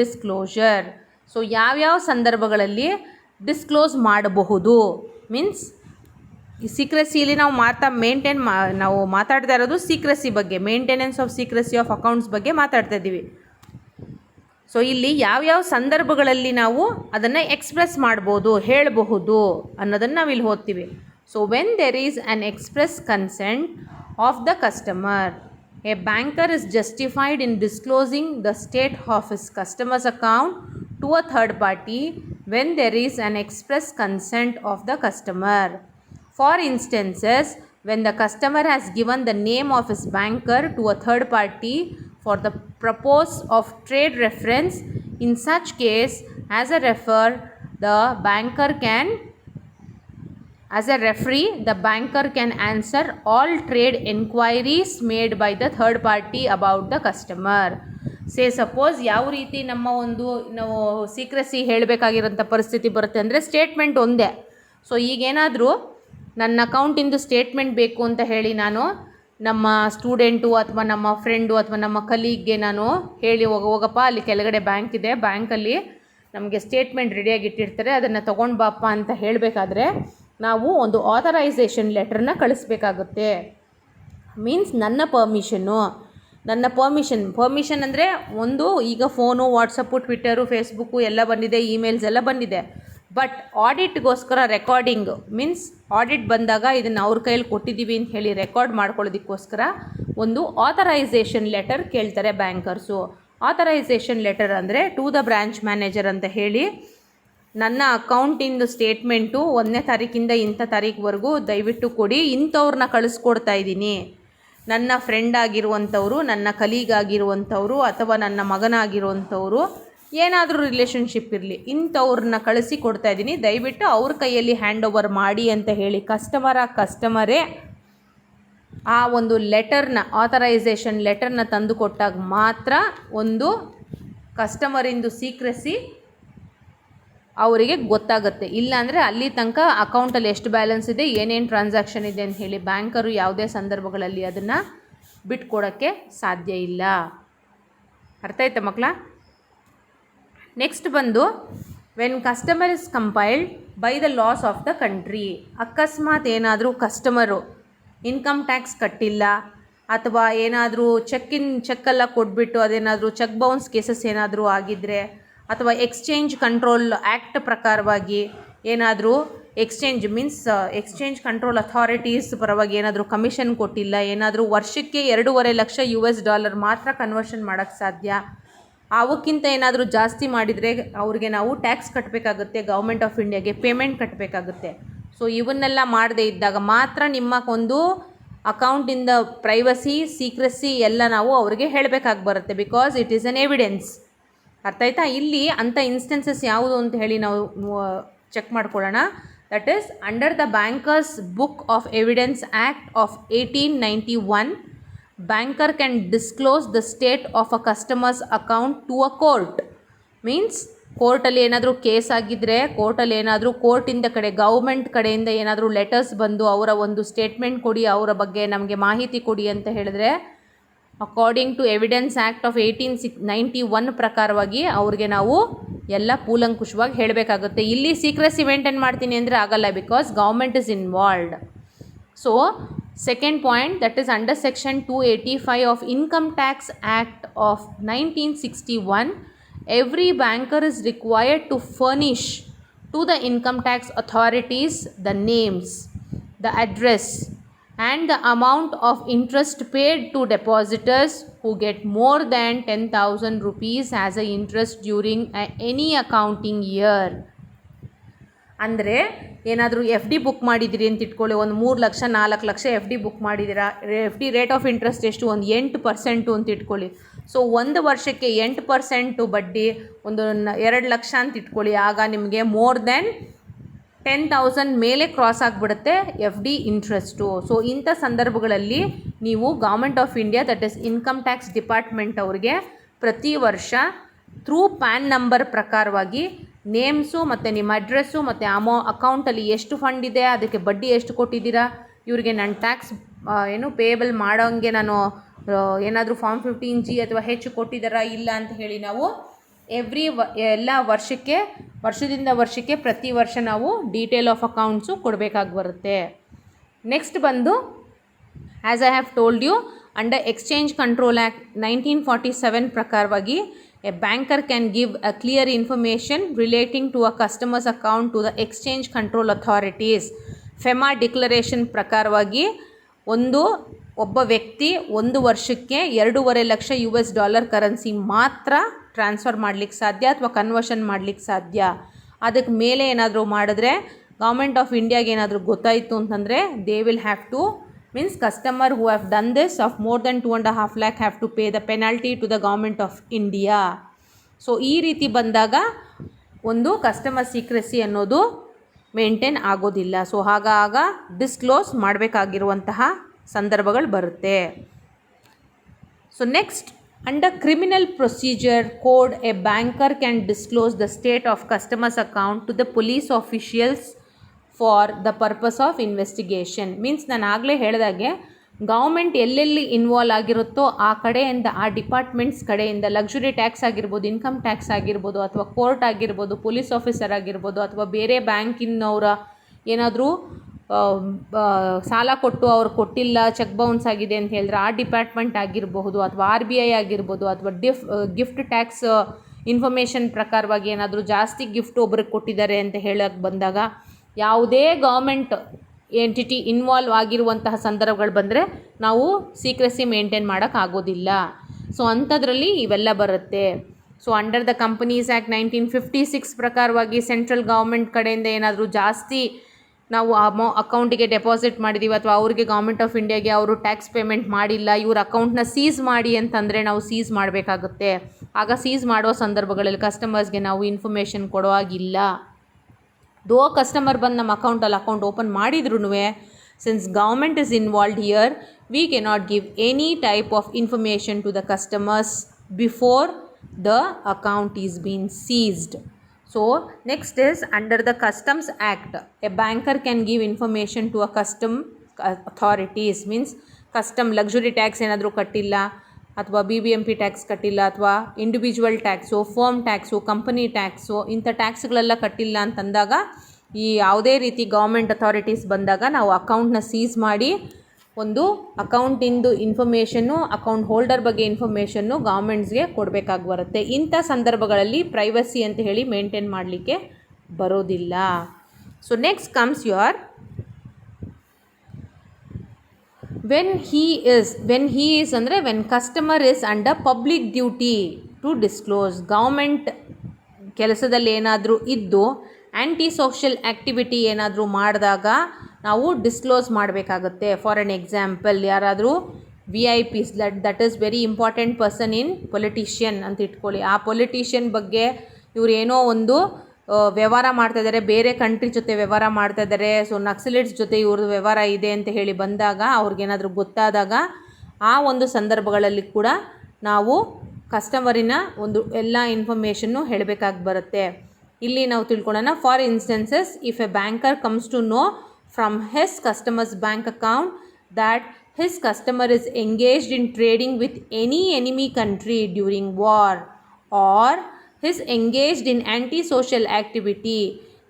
disclosure. So ಯಾವ್ಯಾವ ಸಂದರ್ಭಗಳಲ್ಲಿ ಡಿಸ್ಕ್ಲೋಸ್ ಮಾಡಬಹುದು ಮೀನ್ಸ್ ಈ ಸೀಕ್ರೆಸಿಯಲ್ಲಿ ನಾವು ನಾವು ಮಾತಾಡ್ತಾ ಇರೋದು ಸೀಕ್ರೆಸಿ ಬಗ್ಗೆ, maintenance of secrecy of accounts ಬಗ್ಗೆ ಮಾತಾಡ್ತಾ ಇದ್ದೀವಿ. ಸೊ ಇಲ್ಲಿ ಯಾವ್ಯಾವ ಸಂದರ್ಭಗಳಲ್ಲಿ ನಾವು ಅದನ್ನು ಎಕ್ಸ್ಪ್ರೆಸ್ ಮಾಡ್ಬೋದು, ಹೇಳಬಹುದು ಅನ್ನೋದನ್ನು ನಾವಿಲ್ಲಿ ಓದ್ತೀವಿ. So when there is an express consent of the customer, a banker is justified in disclosing the state of his customers account to a third party when there is an express consent of the customer. For instances, when the customer has given the name of his banker to a third party for the purpose of trade reference, in such case, as a referee, the banker can answer all trade enquiries made by the third party about the customer. Suppose ಯಾವ ರೀತಿ ನಾವು secrecy ಹೇಳಬೇಕಾಗಿರೋಂಥ ಪರಿಸ್ಥಿತಿ ಬರುತ್ತೆ ಅಂದರೆ statement ಒಂದೇ. So ಈಗೇನಾದರೂ ನನ್ನ ಅಕೌಂಟಿಂದು statement ಬೇಕು ಅಂತ ಹೇಳಿ ನಾನು ನಮ್ಮ ಸ್ಟೂಡೆಂಟು ಅಥವಾ ನಮ್ಮ ಫ್ರೆಂಡು ಅಥವಾ ನಮ್ಮ ಕಲೀಗ್ಗೆ ನಾನು ಹೇಳಿ ಹೋಗಪ್ಪ ಅಲ್ಲಿ ಕೆಳಗಡೆ ಬ್ಯಾಂಕ್ ಇದೆ, ಬ್ಯಾಂಕಲ್ಲಿ ನಮಗೆ ಸ್ಟೇಟ್ಮೆಂಟ್ ರೆಡಿಯಾಗಿ ಇಟ್ಟಿರ್ತಾರೆ, ಅದನ್ನು ತೊಗೊಂಡು ಬಾಪ್ಪ ಅಂತ ಹೇಳಬೇಕಾದ್ರೆ ನಾವು ಒಂದು ಆಥರೈಸೇಷನ್ ಲೆಟ್ರನ್ನ ಕಳಿಸ್ಬೇಕಾಗುತ್ತೆ. ಮೀನ್ಸ್ ನನ್ನ ಪರ್ಮಿಷನ್ ಅಂದರೆ ಒಂದು ಈಗ ಫೋನು, ವಾಟ್ಸಪ್ಪು, ಟ್ವಿಟ್ಟರು, ಫೇಸ್ಬುಕ್ಕು ಎಲ್ಲ ಬಂದಿದೆ, ಇಮೇಲ್ಸ್ ಎಲ್ಲ ಬಂದಿದೆ. ಬಟ್ ಆಡಿಟ್ಗೋಸ್ಕರ ರೆಕಾರ್ಡಿಂಗ್ ಮೀನ್ಸ್ ಆಡಿಟ್ ಬಂದಾಗ ಇದನ್ನು ಅವ್ರ ಕೈಯಲ್ಲಿ ಕೊಟ್ಟಿದ್ದೀವಿ ಅಂತ ಹೇಳಿ ರೆಕಾರ್ಡ್ ಮಾಡ್ಕೊಳ್ಳೋದಕ್ಕೋಸ್ಕರ ಒಂದು ಆಥರೈಸೇಷನ್ ಲೆಟರ್ ಕೇಳ್ತಾರೆ ಬ್ಯಾಂಕರ್ಸು. ಆಥರೈಸೇಷನ್ ಲೆಟರ್ ಅಂದರೆ ಟು ದ ಬ್ರಾಂಚ್ ಮ್ಯಾನೇಜರ್ ಅಂತ ಹೇಳಿ, ನನ್ನ ಅಕೌಂಟಿಂದು ಸ್ಟೇಟ್ಮೆಂಟು 1ನೇ ತಾರೀಕಿಂದ ಇಂಥ ತಾರೀಕುವರೆಗೂ ದಯವಿಟ್ಟು ಕೊಡಿ, ಇಂಥವ್ರನ್ನ ಕಳಿಸ್ಕೊಡ್ತಾ ಇದ್ದೀನಿ, ನನ್ನ ಫ್ರೆಂಡ್ ಆಗಿರುವಂಥವ್ರು, ನನ್ನ ಕಲೀಗ್ ಆಗಿರುವಂಥವ್ರು ಅಥವಾ ನನ್ನ ಮಗನಾಗಿರುವಂಥವ್ರು, ಏನಾದರೂ ರಿಲೇಷನ್ಶಿಪ್ ಇರಲಿ, ಇಂಥವ್ರನ್ನ ಕಳಿಸಿ ಕೊಡ್ತಾ ಇದ್ದೀನಿ, ದಯವಿಟ್ಟು ಅವ್ರ ಕೈಯಲ್ಲಿ ಹ್ಯಾಂಡ್ ಓವರ್ ಮಾಡಿ ಅಂತ ಹೇಳಿ ಕಸ್ಟಮರೇ ಆ ಒಂದು ಲೆಟರ್ನ, ಆಥರೈಸೇಷನ್ ಲೆಟರ್ನ ತಂದು ಕೊಟ್ಟಾಗ ಮಾತ್ರ ಒಂದು ಕಸ್ಟಮರಿಂದು ಸೀಕ್ರೆಸಿ ಅವರಿಗೆ ಗೊತ್ತಾಗುತ್ತೆ. ಇಲ್ಲಾಂದರೆ ಅಲ್ಲಿ ತನಕ ಅಕೌಂಟಲ್ಲಿ ಎಷ್ಟು ಬ್ಯಾಲೆನ್ಸ್ ಇದೆ, ಏನೇನು ಟ್ರಾನ್ಸಾಕ್ಷನ್ ಇದೆ ಅಂತ ಹೇಳಿ ಬ್ಯಾಂಕರು ಯಾವುದೇ ಸಂದರ್ಭಗಳಲ್ಲಿ ಅದನ್ನು ಬಿಟ್ಕೊಡೋಕ್ಕೆ ಸಾಧ್ಯ ಇಲ್ಲ. ಅರ್ಥ ಆಯ್ತಾ ಮಕ್ಕಳ? ನೆಕ್ಸ್ಟ್ ಬಂದು when customer is compiled by the loss of the country. ಅಕಸ್ಮಾತ್ ಏನಾದರೂ ಕಸ್ಟಮರು ಇನ್ಕಮ್ ಟ್ಯಾಕ್ಸ್ ಕಟ್ಟಿಲ್ಲ ಅಥವಾ ಏನಾದರೂ ಚೆಕ್ಕೆಲ್ಲ ಕೊಟ್ಬಿಟ್ಟು ಅದೇನಾದರೂ ಚೆಕ್ ಬೌನ್ಸ್ ಕೇಸಸ್ ಏನಾದರೂ ಆಗಿದ್ದರೆ ಅಥವಾ ಎಕ್ಸ್ಚೇಂಜ್ ಕಂಟ್ರೋಲ್ ಆ್ಯಕ್ಟ್ ಪ್ರಕಾರವಾಗಿ ಏನಾದರೂ ಎಕ್ಸ್ಚೇಂಜ್ ಕಂಟ್ರೋಲ್ ಅಥಾರಿಟೀಸ್ ಪರವಾಗಿ ಏನಾದರೂ ಕಮಿಷನ್ ಕೊಟ್ಟಿಲ್ಲ, ಏನಾದರೂ ವರ್ಷಕ್ಕೆ $2.5 ಮಾತ್ರ ಕನ್ವರ್ಷನ್ ಮಾಡೋಕ್ಕೆ ಸಾಧ್ಯ, ಅವಕ್ಕಿಂತ ಏನಾದರೂ ಜಾಸ್ತಿ ಮಾಡಿದರೆ ಅವ್ರಿಗೆ ನಾವು ಟ್ಯಾಕ್ಸ್ ಕಟ್ಟಬೇಕಾಗುತ್ತೆ, ಗೌರ್ಮೆಂಟ್ ಆಫ್ ಇಂಡಿಯಾಗೆ ಪೇಮೆಂಟ್ ಕಟ್ಟಬೇಕಾಗುತ್ತೆ. ಸೊ ಇವನ್ನೆಲ್ಲ ಮಾಡದೇ ಇದ್ದಾಗ ಮಾತ್ರ ನಿಮ್ಮ ಒಂದು ಅಕೌಂಟಿಂದ ಪ್ರೈವಸಿ, ಸೀಕ್ರೆಸಿ ಎಲ್ಲ ನಾವು ಅವರಿಗೆ ಹೇಳಬೇಕಾಗಿ ಬರುತ್ತೆ. Because it is an evidence. ಅರ್ಥ ಆಯ್ತಾ? ಇಲ್ಲಿ ಅಂಥ ಇನ್ಸ್ಟೆನ್ಸಸ್ ಯಾವುದು ಅಂತ ಹೇಳಿ ನಾವು ಚೆಕ್ ಮಾಡ್ಕೊಳ್ಳೋಣ. That is under the bankers book of evidence act of 1891, banker can disclose the state of a customer's account to a court. Means ಕೋರ್ಟಲ್ಲಿ ಏನಾದರೂ ಕೇಸ್ ಆಗಿದ್ದರೆ, ಕೋರ್ಟಲ್ಲಿ ಏನಾದರೂ ಕೋರ್ಟಿಂದ ಗೌರ್ಮೆಂಟ್ ಕಡೆಯಿಂದ ಏನಾದರೂ ಲೆಟರ್ಸ್ ಬಂದು ಅವರ ಒಂದು ಸ್ಟೇಟ್ಮೆಂಟ್ ಕೊಡಿ, ಅವರ ಬಗ್ಗೆ ನಮಗೆ ಮಾಹಿತಿ ಕೊಡಿ ಅಂತ ಹೇಳಿದ್ರೆ, according to evidence act of 1891 ಪ್ರಕಾರವಾಗಿ ಅವ್ರಿಗೆ ನಾವು ಎಲ್ಲ ಕೂಲಂಕುಷವಾಗಿ ಹೇಳಬೇಕಾಗುತ್ತೆ. ಇಲ್ಲಿ ಸೀಕ್ರೆಸಿ ಮೇಂಟೈನ್ ಮಾಡ್ತೀನಿ ಅಂದರೆ ಆಗಲ್ಲ, because government is involved. So Second point, that is under section 285 of Income Tax Act of 1961, every banker is required to furnish to the income tax authorities the names, the address and the amount of interest paid to depositors who get more than 10,000 rupees as a interest during any accounting year. ಅಂದರೆ ಏನಾದರೂ F D book ಮಾಡಿದ್ದೀರಿ ಅಂತ ಇಟ್ಕೊಳ್ಳಿ, ಒಂದು 3 lakh 4 lakh F D book ಮಾಡಿದ್ದೀರಾ, F D rate of interest ಎಷ್ಟು, ಒಂದು 8% ಅಂತ ಇಟ್ಕೊಳ್ಳಿ. ಸೊ ಒಂದು ವರ್ಷಕ್ಕೆ 8% ಬಡ್ಡಿ ಒಂದು 2 ಲಕ್ಷ ಅಂತ ಇಟ್ಕೊಳ್ಳಿ. ಆಗ ನಿಮಗೆ ಮೋರ್ ದೆನ್ 10,000 ಮೇಲೆ ಕ್ರಾಸ್ ಆಗಿಬಿಡುತ್ತೆ ಎಫ್ ಡಿ ಇಂಟ್ರೆಸ್ಟು. ಸೊ ಇಂಥ ಸಂದರ್ಭಗಳಲ್ಲಿ ನೀವು government of India, that is income tax department ಅವ್ರಿಗೆ ಪ್ರತಿ ವರ್ಷ ಥ್ರೂ ಪ್ಯಾನ್ ನಂಬರ್ ಪ್ರಕಾರವಾಗಿ ನೇಮ್ಸು ಮತ್ತು ನಿಮ್ಮ ಅಡ್ರೆಸ್ಸು ಮತ್ತು ಅಕೌಂಟಲ್ಲಿ ಎಷ್ಟು ಫಂಡ್ ಇದೆ, ಅದಕ್ಕೆ ಬಡ್ಡಿ ಎಷ್ಟು ಕೊಟ್ಟಿದ್ದೀರಾ, ಇವರಿಗೆ ನಾನು ಟ್ಯಾಕ್ಸ್ ಪೇಯಬಲ್ ಮಾಡೋಂಗೆ ನಾನು ಏನಾದರೂ ಫಾರ್ಮ್ 15G ಅಥವಾ ಹೆಚ್ಚು ಕೊಟ್ಟಿದ್ದಾರಾ ಇಲ್ಲ ಅಂತ ಹೇಳಿ ನಾವು ಎಲ್ಲ ವರ್ಷದಿಂದ ವರ್ಷಕ್ಕೆ ಪ್ರತಿ ವರ್ಷ ನಾವು ಡೀಟೇಲ್ ಆಫ್ ಅಕೌಂಟ್ಸು ಕೊಡಬೇಕಾಗಿ ಬರುತ್ತೆ. ನೆಕ್ಸ್ಟ್ ಬಂದು, as I have told you, under exchange control act 1947 ಪ್ರಕಾರವಾಗಿ a banker can give a clear information relating to a customer's account to the exchange control authorities. FEMA declaration ಪ್ರಕಾರವಾಗಿ ಒಬ್ಬ ವ್ಯಕ್ತಿ 1 ವರ್ಷಕ್ಕೆ 2.5 lakh $US currency ಮಾತ್ರ transfer ಮಾಡಲಿಕ್ಕೆ ಸಾಧ್ಯ ಅಥವಾ conversion ಮಾಡಲಿಕ್ಕೆ ಸಾಧ್ಯ. ಅದಕ್ಕೆ ಮೇಲೆ ಏನಾದರೂ ಮಾಡಿದ್ರೆ ಗೌರ್ಮೆಂಟ್ ಆಫ್ ಇಂಡಿಯಾಗೆ ಏನಾದರೂ ಗೊತ್ತಾಯಿತು ಅಂತಂದರೆ they will have to means customer who have done this of more than 2.5 lakh have to pay the penalty to the government of India. So ಈ ರೀತಿ ಬಂದಾಗ ಒಂದು ಕಸ್ಟಮರ್ ಸೀಕ್ರೆಸಿ ಅನ್ನೋದು ಮೇಂಟೈನ್ ಆಗೋದಿಲ್ಲ. ಸೊ ಆಗ ಡಿಸ್ಕ್ಲೋಸ್ ಮಾಡಬೇಕಾಗಿರುವಂತಹ ಸಂದರ್ಭಗಳು ಬರುತ್ತೆ. So next, under criminal procedure code a banker can disclose the state of customers account to the police officials for the purpose of investigation. Means ನಾನು ಆಗಲೇ ಹೇಳಿದಾಗೆ ಗೌರ್ಮೆಂಟ್ ಎಲ್ಲೆಲ್ಲಿ ಇನ್ವಾಲ್ವ್ ಆಗಿರುತ್ತೋ ಆ ಕಡೆಯಿಂದ, ಆ ಡಿಪಾರ್ಟ್ಮೆಂಟ್ಸ್ ಕಡೆಯಿಂದ ಲಕ್ಸುರಿ ಟ್ಯಾಕ್ಸ್ ಆಗಿರ್ಬೋದು, ಇನ್ಕಮ್ ಟ್ಯಾಕ್ಸ್ ಆಗಿರ್ಬೋದು, ಅಥವಾ ಕೋರ್ಟ್ ಆಗಿರ್ಬೋದು, ಪೊಲೀಸ್ ಆಫೀಸರ್ ಆಗಿರ್ಬೋದು, ಅಥವಾ ಬೇರೆ ಬ್ಯಾಂಕಿನವರ ಏನಾದರೂ ಸಾಲ ಕೊಟ್ಟು ಅವ್ರು ಕೊಟ್ಟಿಲ್ಲ, ಚೆಕ್ ಬೌನ್ಸ್ ಆಗಿದೆ ಅಂತ ಹೇಳಿದ್ರೆ ಆ ಡಿಪಾರ್ಟ್ಮೆಂಟ್ ಆಗಿರಬಹುದು, ಅಥವಾ RBI ಆಗಿರ್ಬೋದು, ಅಥವಾ ಗಿಫ್ಟ್ ಟ್ಯಾಕ್ಸ್ ಇನ್ಫಾರ್ಮೇಷನ್ ಪ್ರಕಾರವಾಗಿ ಏನಾದರೂ ಜಾಸ್ತಿ ಗಿಫ್ಟ್ ಒಬ್ರಿಗೆ ಕೊಟ್ಟಿದ್ದಾರೆ ಅಂತ ಹೇಳಕ್ಕೆ ಬಂದಾಗ ಯಾವುದೇ ಗೌರ್ಮೆಂಟ್ ಎಂಟಿಟಿ ಇನ್ವಾಲ್ವ್ ಆಗಿರುವಂತಹ ಸಂದರ್ಭಗಳು ಬಂದರೆ ನಾವು ಸೀಕ್ರೆಸಿ ಮೇಂಟೈನ್ ಮಾಡೋಕ್ಕಾಗೋದಿಲ್ಲ. ಸೊ ಅಂಥದ್ರಲ್ಲಿ ಇವೆಲ್ಲ ಬರುತ್ತೆ. So under the companies act 1956 ಪ್ರಕಾರವಾಗಿ ಸೆಂಟ್ರಲ್ ಗೌರ್ಮೆಂಟ್ ಕಡೆಯಿಂದ ಏನಾದರೂ ಜಾಸ್ತಿ ನಾವು ಅಕೌಂಟಿಗೆ ಡೆಪಾಸಿಟ್ ಮಾಡಿದ್ದೀವಿ ಅಥವಾ ಅವ್ರಿಗೆ ಗೌರ್ಮೆಂಟ್ ಆಫ್ ಇಂಡಿಯಾಗೆ ಅವರು ಟ್ಯಾಕ್ಸ್ ಪೇಮೆಂಟ್ ಮಾಡಿಲ್ಲ, ಇವ್ರ ಅಕೌಂಟ್ನ ಸೀಸ್ ಮಾಡಿ ಅಂತಂದರೆ ನಾವು ಸೀಸ್ ಮಾಡಬೇಕಾಗುತ್ತೆ. ಆಗ ಸೀಸ್ ಮಾಡೋ ಸಂದರ್ಭಗಳಲ್ಲಿ ಕಸ್ಟಮರ್ಸ್ಗೆ ನಾವು ಇನ್ಫಾರ್ಮೇಷನ್ ಕೊಡೋ ಹಾಗಿಲ್ಲ. ದೋ ಕಸ್ಟಮರ್ ಬಂದು ನಮ್ಮ ಅಕೌಂಟ್ ಓಪನ್ ಮಾಡಿದ್ರೂ since government is involved here, we cannot give any type of information to the customers before the account is been seized. So next is under the customs act a banker can give information to a custom authorities. Means custom luxury tax ಏನಾದರೂ ಕಟ್ಟಿಲ್ಲ, ಅಥವಾ BBMP tax ಕಟ್ಟಿಲ್ಲ, ಅಥವಾ individual tax, firm tax, company tax, ಇಂಥ ಟ್ಯಾಕ್ಸ್ಗಳೆಲ್ಲ ಕಟ್ಟಿಲ್ಲ ಅಂತಂದಾಗ ಈ ಯಾವುದೇ ರೀತಿ ಗೌರ್ಮೆಂಟ್ ಅಥಾರಿಟೀಸ್ ಬಂದಾಗ ನಾವು ಅಕೌಂಟ್ನ ಸೀಸ್ ಮಾಡಿ ಒಂದು ಅಕೌಂಟಿಂದು ಇನ್ಫಾರ್ಮೇಷನ್ನು, ಅಕೌಂಟ್ ಹೋಲ್ಡರ್ ಬಗ್ಗೆ ಇನ್ಫಾರ್ಮೇಷನ್ನು ಗೌರ್ಮೆಂಟ್ಸ್ಗೆ ಕೊಡಬೇಕಾಗಿ ಬರುತ್ತೆ. ಇಂಥ ಸಂದರ್ಭಗಳಲ್ಲಿ ಪ್ರೈವಸಿ ಅಂತ ಹೇಳಿ ಮೇಂಟೈನ್ ಮಾಡಲಿಕ್ಕೆ ಬರೋದಿಲ್ಲ. So next comes your when he is ಅಂದರೆ when customer is under public duty to disclose. Government ಕೆಲಸದಲ್ಲಿ ಏನಾದರೂ ಇದ್ದು ಆ್ಯಂಟಿ ಸೋಷಿಯಲ್ ಆ್ಯಕ್ಟಿವಿಟಿ ಏನಾದರೂ ಮಾಡಿದಾಗ ನಾವು ಡಿಸ್ಕ್ಲೋಸ್ ಮಾಡಬೇಕಾಗುತ್ತೆ. ಫಾರ್ ಎನ್ ಎಕ್ಸಾಂಪಲ್, ಯಾರಾದರೂ VIPs, that is very important person in politician ಅಂತ ಇಟ್ಕೊಳ್ಳಿ. ಆ ಪೊಲಿಟಿಷಿಯನ್ ಬಗ್ಗೆ ಇವ್ರು ಏನೋ ಒಂದು ವ್ಯವಹಾರ ಮಾಡ್ತಾಯಿದ್ದಾರೆ, ಬೇರೆ ಕಂಟ್ರಿ ಜೊತೆ ವ್ಯವಹಾರ ಮಾಡ್ತಾಯಿದ್ದಾರೆ, ಸೊ ನಕ್ಸಲಿಟ್ಸ್ ಜೊತೆ ಇವ್ರದ್ದು ವ್ಯವಹಾರ ಇದೆ ಅಂತ ಹೇಳಿ ಬಂದಾಗ, ಅವ್ರಿಗೇನಾದರೂ ಗೊತ್ತಾದಾಗ ಆ ಒಂದು ಸಂದರ್ಭಗಳಲ್ಲಿ ಕೂಡ ನಾವು ಕಸ್ಟಮರಿನ ಒಂದು ಎಲ್ಲ ಇನ್ಫಾರ್ಮೇಷನ್ನು ಹೇಳಬೇಕಾಗಿ ಬರುತ್ತೆ. ಇಲ್ಲಿ ನಾವು ತಿಳ್ಕೊಳ್ಳೋಣ. For instances, if a banker comes to know from his customers bank account that his customer is engaged in trading with any enemy country during war or is engaged in anti-social activity,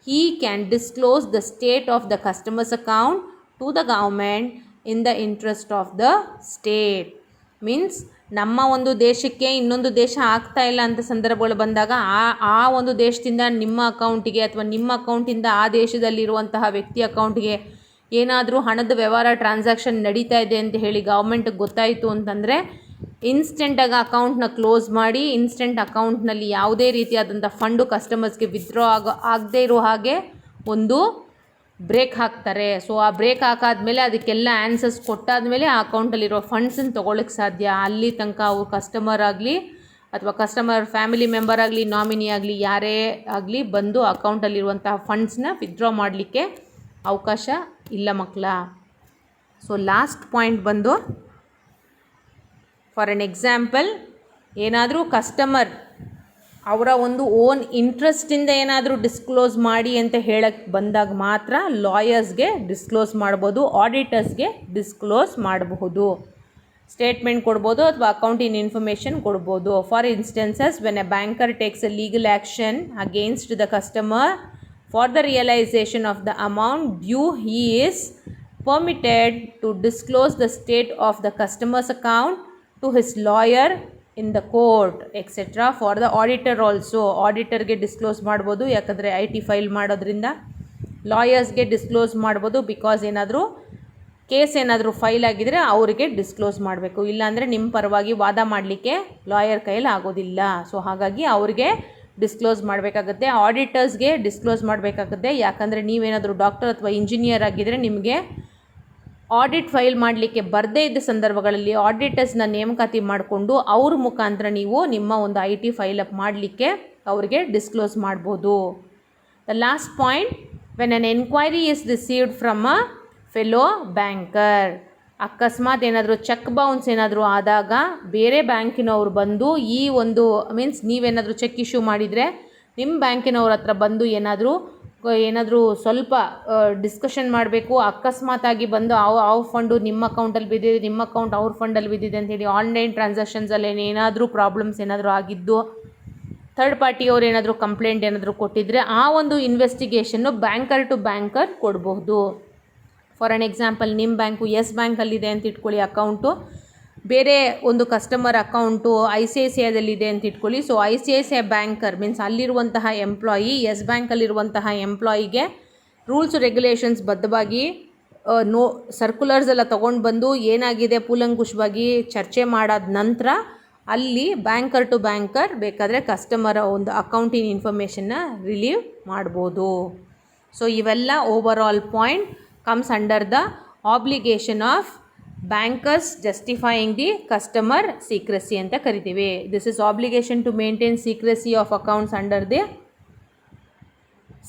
he can disclose the state of the customer's account to the government in the interest of the state. Means ನಮ್ಮ ಒಂದು ದೇಶಕ್ಕೆ ಇನ್ನೊಂದು ದೇಶ ಆಗ್ತಾ ಇಲ್ಲ ಅಂತ ಸಂದರ್ಭಗಳು ಬಂದಾಗ ಆ ಒಂದು ದೇಶದಿಂದ ನಿಮ್ಮ ಅಕೌಂಟಿಗೆ ಅಥವಾ ನಿಮ್ಮ ಅಕೌಂಟಿಂದ ಆ ದೇಶದಲ್ಲಿರುವಂತಹ ವ್ಯಕ್ತಿ ಅಕೌಂಟ್ಗೆ ಏನಾದರೂ ಹಣದ ವ್ಯವಹಾರ ಟ್ರಾನ್ಸಾಕ್ಷನ್ ನಡೀತಾ ಇದೆ ಅಂತ ಹೇಳಿ ಗೌರ್ಮೆಂಟ್ಗೆ ಗೊತ್ತಾಯಿತು ಅಂತಂದರೆ ಇನ್ಸ್ಟೆಂಟಾಗಿ ಅಕೌಂಟ್ನ ಕ್ಲೋಸ್ ಮಾಡಿ ಇನ್ಸ್ಟೆಂಟ್ ಅಕೌಂಟ್ನಲ್ಲಿ ಯಾವುದೇ ರೀತಿಯಾದಂಥ ಫಂಡು ಕಸ್ಟಮರ್ಸ್ಗೆ ವಿತ್ಡ್ರಾ ಆಗದೇ ಇರೋ ಹಾಗೆ ಒಂದು ಬ್ರೇಕ್ ಹಾಕ್ತಾರೆ. ಸೊ ಆ ಬ್ರೇಕ್ ಹಾಕಾದ್ಮೇಲೆ ಅದಕ್ಕೆಲ್ಲ ಆನ್ಸರ್ಸ್ ಕೊಟ್ಟಾದಮೇಲೆ ಆ ಅಕೌಂಟಲ್ಲಿರೋ ಫಂಡ್ಸನ್ನು ತೊಗೊಳಕ್ಕೆ ಸಾಧ್ಯ. ಅಲ್ಲಿ ತನಕ ಅವ್ರು ಕಸ್ಟಮರ್ ಆಗಲಿ ಅಥವಾ ಕಸ್ಟಮರ್ ಫ್ಯಾಮಿಲಿ ಮೆಂಬರ್ ಆಗಲಿ ನಾಮಿನಿ ಆಗಲಿ ಯಾರೇ ಆಗಲಿ ಬಂದು ಅಕೌಂಟಲ್ಲಿರುವಂತಹ ಫಂಡ್ಸ್ನ ವಿತ್ಡ್ರಾ ಮಾಡಲಿಕ್ಕೆ ಅವಕಾಶ ಇಲ್ಲ ಮಕ್ಕಳ. ಸೊ ಲಾಸ್ಟ್ ಪಾಯಿಂಟ್ ಬಂದು ಫಾರ್ ಎನ್ ಎಕ್ಸಾಂಪಲ್ ಏನಾದರೂ ಕಸ್ಟಮರ್ ಅವರ ಒಂದು ಓನ್ ಇಂಟ್ರೆಸ್ಟಿಂದ ಏನಾದರೂ ಡಿಸ್ಕ್ಲೋಸ್ ಮಾಡಿ ಅಂತ ಹೇಳಕ್ಕೆ ಬಂದಾಗ ಮಾತ್ರ ಲಾಯರ್ಸ್ಗೆ ಡಿಸ್ಕ್ಲೋಸ್ ಮಾಡ್ಬೋದು, ಆಡಿಟರ್ಸ್ಗೆ ಡಿಸ್ಕ್ಲೋಸ್ ಮಾಡಬಹುದು, ಸ್ಟೇಟ್ಮೆಂಟ್ ಕೊಡ್ಬೋದು ಅಥವಾ ಅಕೌಂಟಿಂಗ್ ಇನ್ಫಾರ್ಮೇಷನ್ ಕೊಡ್ಬೋದು. For instances when a banker takes a legal action against the customer for the realisation of the amount due he is permitted to disclose the state of the customer's account to his lawyer in the court etc. For the auditor also, auditorಗೆ disclose ಮಾಡ್ಬೋದು ಯಾಕಂದರೆ I T file ಮಾಡೋದ್ರಿಂದ. ಲಾಯರ್ಸ್ಗೆ disclose ಮಾಡ್ಬೋದು because ಏನಾದರೂ case ಏನಾದರೂ file ಆಗಿದರೆ ಅವರಿಗೆ ಡಿಸ್ಕ್ಲೋಸ್ ಮಾಡಬೇಕು, ಇಲ್ಲಾಂದರೆ ನಿಮ್ಮ ಪರವಾಗಿ ವಾದ ಮಾಡಲಿಕ್ಕೆ ಲಾಯರ್ ಕೈಯಲ್ಲಿ ಆಗೋದಿಲ್ಲ. ಸೊ ಹಾಗಾಗಿ ಅವ್ರಿಗೆ ಡಿಸ್ಕ್ಲೋಸ್ ಮಾಡಬೇಕಾಗುತ್ತೆ. ಆಡಿಟರ್ಸ್ಗೆ ಡಿಸ್ಕ್ಲೋಸ್ ಮಾಡಬೇಕಾಗುತ್ತೆ ಯಾಕಂದರೆ ನೀವೇನಾದರೂ ಡಾಕ್ಟರ್ ಅಥವಾ ಇಂಜಿನಿಯರ್ ಆಗಿದ್ದರೆ ನಿಮಗೆ ಆಡಿಟ್ ಫೈಲ್ ಮಾಡಲಿಕ್ಕೆ ಬರದೇ ಇದ್ದ ಸಂದರ್ಭಗಳಲ್ಲಿ ಆಡಿಟರ್ಸ್ನ ನೇಮಕಾತಿ ಮಾಡಿಕೊಂಡು ಅವ್ರ ಮುಖಾಂತರ ನೀವು ನಿಮ್ಮ ಒಂದು ಐ ಟಿ ಫೈಲ್ ಅಪ್ ಮಾಡಲಿಕ್ಕೆ ಅವರಿಗೆ ಡಿಸ್ಕ್ಲೋಸ್ ಮಾಡ್ಬೋದು. The last point, when an enquiry is received from a fellow banker, ಅಕಸ್ಮಾತ್ ಏನಾದರೂ ಚೆಕ್ ಬೌನ್ಸ್ ಏನಾದರೂ ಆದಾಗ ಬೇರೆ ಬ್ಯಾಂಕಿನವ್ರು ಬಂದು ಈ ಒಂದು ಮೀನ್ಸ್ ನೀವೇನಾದರೂ ಚೆಕ್ ಇಶ್ಯೂ ಮಾಡಿದರೆ ನಿಮ್ಮ ಬ್ಯಾಂಕಿನವ್ರ ಹತ್ರ ಬಂದು ಏನಾದರೂ ಸ್ವಲ್ಪ ಡಿಸ್ಕಷನ್ ಮಾಡಬೇಕು, ಅಕಸ್ಮಾತಾಗಿ ಬಂದು ಅವು ಫಂಡು ನಿಮ್ಮ ಅಕೌಂಟಲ್ಲಿ ಬಿದ್ದಿದೆ, ನಿಮ್ಮ ಅಕೌಂಟ್ ಅವ್ರ ಫಂಡಲ್ಲಿ ಬಿದ್ದಿದೆ ಅಂತೇಳಿ ಆನ್ಲೈನ್ ಟ್ರಾನ್ಸಾಕ್ಷನ್ಸಲ್ಲಿ ಏನಾದರೂ ಪ್ರಾಬ್ಲಮ್ಸ್ ಏನಾದರೂ ಆಗಿದ್ದು ಥರ್ಡ್ ಪಾರ್ಟಿಯವ್ರು ಏನಾದರೂ ಕಂಪ್ಲೇಂಟ್ ಏನಾದರೂ ಕೊಟ್ಟಿದ್ದರೆ ಆ ಒಂದು ಇನ್ವೆಸ್ಟಿಗೇಷನ್ನು ಬ್ಯಾಂಕರ್ ಟು ಬ್ಯಾಂಕರ್ ಕೊಡಬಹುದು. ಫಾರ್ ಆನ್ ಎಕ್ಸಾಂಪಲ್ ನಿಮ್ಮ ಬ್ಯಾಂಕು ಎಸ್ ಬ್ಯಾಂಕಲ್ಲಿದೆ ಅಂತ ಇಟ್ಕೊಳ್ಳಿ ಅಕೌಂಟು, ಬೇರೆ ಒಂದು customer account I C I C ಐದಲ್ಲಿದೆ ಅಂತ ಇಟ್ಕೊಳ್ಳಿ. ಸೊ I C I C I banker means ಅಲ್ಲಿರುವಂತಹ ಎಂಪ್ಲಾಯಿ ಎಸ್ ಬ್ಯಾಂಕಲ್ಲಿರುವಂತಹ ಎಂಪ್ಲಾಯಿಗೆ ರೂಲ್ಸ್ ರೆಗ್ಯುಲೇಷನ್ಸ್ ಬದ್ಧವಾಗಿ ಸರ್ಕ್ಯುಲರ್ಸ್ ಎಲ್ಲ ತೊಗೊಂಡು ಬಂದು ಏನಾಗಿದೆ ಕೂಲಂಕುಷವಾಗಿ ಚರ್ಚೆ ಮಾಡಾದ ನಂತರ ಅಲ್ಲಿ ಬ್ಯಾಂಕರ್ ಟು ಬ್ಯಾಂಕರ್ ಬೇಕಾದರೆ ಕಸ್ಟಮರ ಒಂದು ಅಕೌಂಟಿನ ಇನ್ಫಾರ್ಮೇಷನ್ನ ರಿಲೀವ್ ಮಾಡ್ಬೋದು. ಸೊ ಇವೆಲ್ಲ over all point comes under the obligation of bankers justifying the customer secrecy ಅಂತ ಕರಿತೀವಿ. This is obligation to maintain secrecy of accounts under the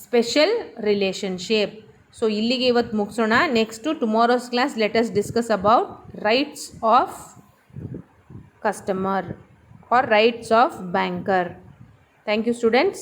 special relationship. So ಇಲ್ಲಿಗೆ ಇವತ್ತು ಮುಗಿಸೋಣ. Next tomorrow's class let us discuss about rights of customer or rights of banker. Thank you students.